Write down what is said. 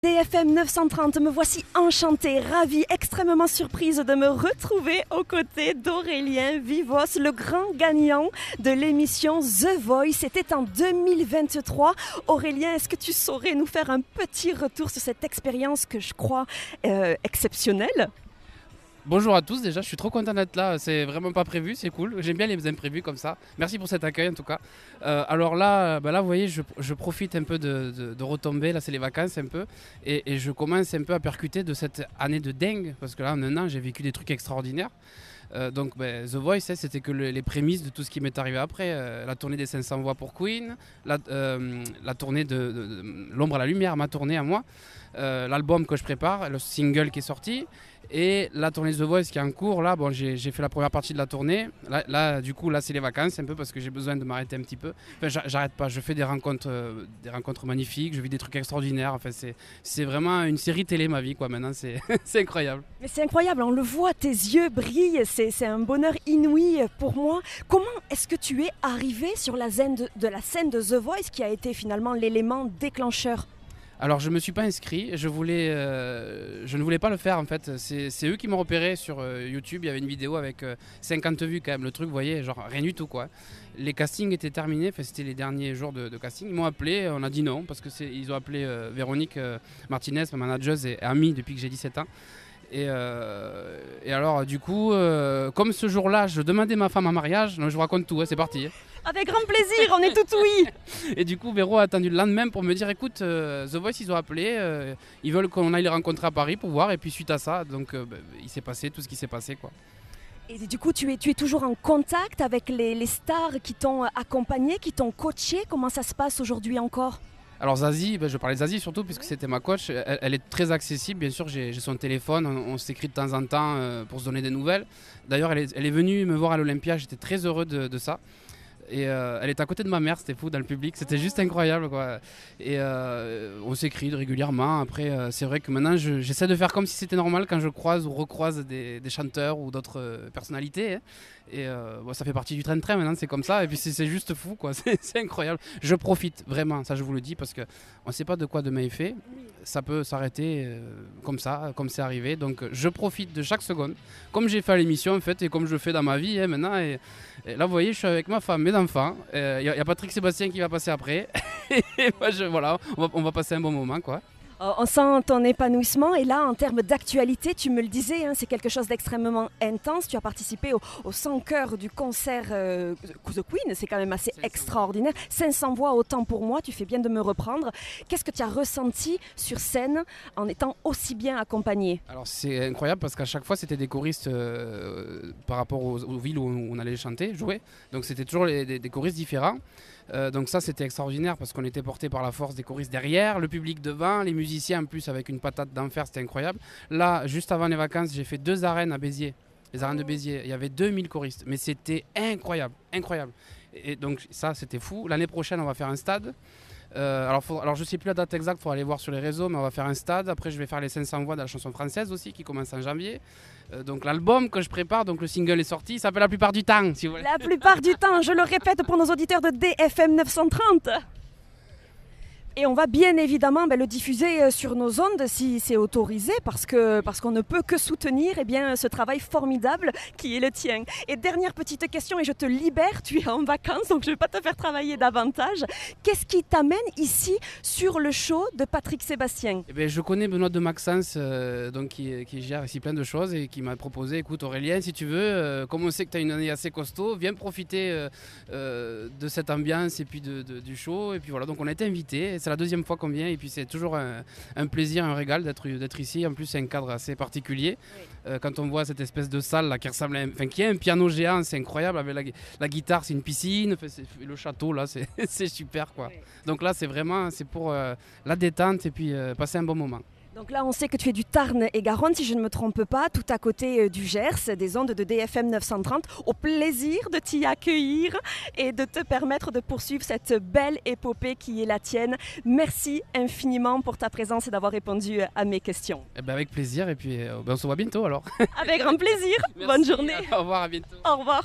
DFM 930, me voici enchantée, ravie, extrêmement surprise de me retrouver aux côtés d'Aurélien Vivos, le grand gagnant de l'émission The Voice. C'était en 2023. Aurélien, est-ce que tu saurais nous faire un petit retour sur cette expérience que je crois exceptionnelle ? Bonjour à tous, déjà je suis trop content d'être là, c'est vraiment pas prévu, c'est cool, j'aime bien les imprévus comme ça. Merci pour cet accueil en tout cas. Alors là, vous voyez, je profite un peu de retomber, là c'est les vacances un peu, et je commence un peu à percuter de cette année de dingue, parce que là en un an j'ai vécu des trucs extraordinaires. Donc The Voice, c'était que les prémices de tout ce qui m'est arrivé après. La tournée des 500 voix pour Queen, la tournée de L'ombre à la lumière, ma tournée à moi, l'album que je prépare, le single qui est sorti, et la tournée The Voice qui est en cours. Là, bon, j'ai fait la première partie de la tournée. Du coup, c'est les vacances un peu parce que j'ai besoin de m'arrêter un petit peu. Enfin, j'arrête pas, je fais des rencontres magnifiques, je vis des trucs extraordinaires. Enfin, c'est vraiment une série télé ma vie, quoi. Maintenant, c'est incroyable. Mais c'est incroyable, on le voit, tes yeux brillent, c'est un bonheur inouï pour moi. Comment est-ce que tu es arrivé sur la scène de The Voice qui a été finalement l'élément déclencheur ? Alors je ne me suis pas inscrit, je ne voulais pas le faire en fait, c'est eux qui m'ont repéré sur YouTube, il y avait une vidéo avec 50 vues quand même, le truc vous voyez, genre rien du tout quoi. Les castings étaient terminés, c'était les derniers jours de casting, ils m'ont appelé, on a dit non parce qu'ils ont appelé Véronique Martinez, ma manageuse et amie depuis que j'ai 17 ans. Et alors du coup, comme ce jour-là je demandais ma femme en mariage, je vous raconte tout, c'est parti. Avec grand plaisir, on est tout oui. Et du coup, Véro a attendu le lendemain pour me dire écoute, The Voice, ils ont appelé, ils veulent qu'on aille les rencontrer à Paris pour voir. Et puis suite à ça, donc, il s'est passé tout ce qui s'est passé, quoi. Et du coup, tu es toujours en contact avec les stars qui t'ont accompagné, qui t'ont coaché. Comment ça se passe aujourd'hui encore ? Alors Zazie, je parlais de Zazie surtout puisque c'était ma coach, elle est très accessible, bien sûr j'ai son téléphone, on s'écrit de temps en temps pour se donner des nouvelles. D'ailleurs elle est venue me voir à l'Olympia, j'étais très heureux de ça. Et elle était à côté de ma mère, c'était fou dans le public, c'était juste incroyable quoi. Et on s'écrit régulièrement. Après c'est vrai que maintenant j'essaie de faire comme si c'était normal quand je croise ou recroise des chanteurs ou d'autres personnalités. Hein. Et ça fait partie du train-train maintenant, c'est comme ça. Et puis c'est juste fou quoi, c'est incroyable. Je profite vraiment, ça je vous le dis, parce qu'on ne sait pas de quoi demain est fait. Ça peut s'arrêter comme ça, comme c'est arrivé. Donc je profite de chaque seconde, comme j'ai fait à l'émission en fait, et comme je fais dans ma vie maintenant. Et là vous voyez, je suis avec ma femme, mes enfants. Il y a Patrick Sébastien qui va passer après. Et moi, voilà, on va passer un bon moment quoi. On sent ton épanouissement et là en termes d'actualité, tu me le disais, hein, c'est quelque chose d'extrêmement intense. Tu as participé au 100 chœurs du concert The Queen, c'est quand même assez extraordinaire. 500 voix autant pour moi, tu fais bien de me reprendre. Qu'est-ce que tu as ressenti sur scène en étant aussi bien accompagné ? Alors c'est incroyable parce qu'à chaque fois c'était des choristes par rapport aux villes où on allait chanter, jouer. Donc c'était toujours des choristes différents. Donc ça c'était extraordinaire parce qu'on était porté par la force des choristes derrière, le public devant, les musiciens en plus avec une patate d'enfer, c'était incroyable. Là, juste avant les vacances, j'ai fait 2 arènes à Béziers, les arènes de Béziers. Il y avait 2000 choristes, mais c'était incroyable, incroyable. Et donc ça c'était fou. L'année prochaine on va faire un stade. Alors je ne sais plus la date exacte, il faut aller voir sur les réseaux, mais on va faire un stade. Après je vais faire les 500 voix de la chanson française aussi qui commence en janvier. Donc l'album que je prépare, donc le single est sorti, il s'appelle La plupart du temps. Si vous voulez. La plupart du temps, je le répète pour nos auditeurs de DFM 930. Et on va bien évidemment le diffuser sur nos ondes si c'est autorisé parce qu'on ne peut que soutenir ce travail formidable qui est le tien. Et dernière petite question et je te libère, tu es en vacances donc je ne vais pas te faire travailler davantage. Qu'est-ce qui t'amène ici sur le show de Patrick Sébastien ? Je connais Benoît de Maxence donc qui gère ici plein de choses et qui m'a proposé, écoute Aurélien, si tu veux, comme on sait que tu as une année assez costaud, viens profiter de cette ambiance et puis du show. Et puis voilà, donc on a été invités. C'est la 2e fois qu'on vient et puis c'est toujours un plaisir, un régal d'être ici. En plus c'est un cadre assez particulier. Oui. Quand on voit cette espèce de salle là, qui ressemble qui est un piano géant, c'est incroyable. Avec la guitare, c'est une piscine, le château là, c'est super quoi. Oui. Donc là c'est pour la détente et puis passer un bon moment. Donc là, on sait que tu es du Tarn et Garonne, si je ne me trompe pas, tout à côté du Gers, des ondes de DFM 930. Au plaisir de t'y accueillir et de te permettre de poursuivre cette belle épopée qui est la tienne. Merci infiniment pour ta présence et d'avoir répondu à mes questions. Avec plaisir et puis on se voit bientôt alors. Avec grand plaisir. Merci, bonne journée. Au revoir, à bientôt. Au revoir.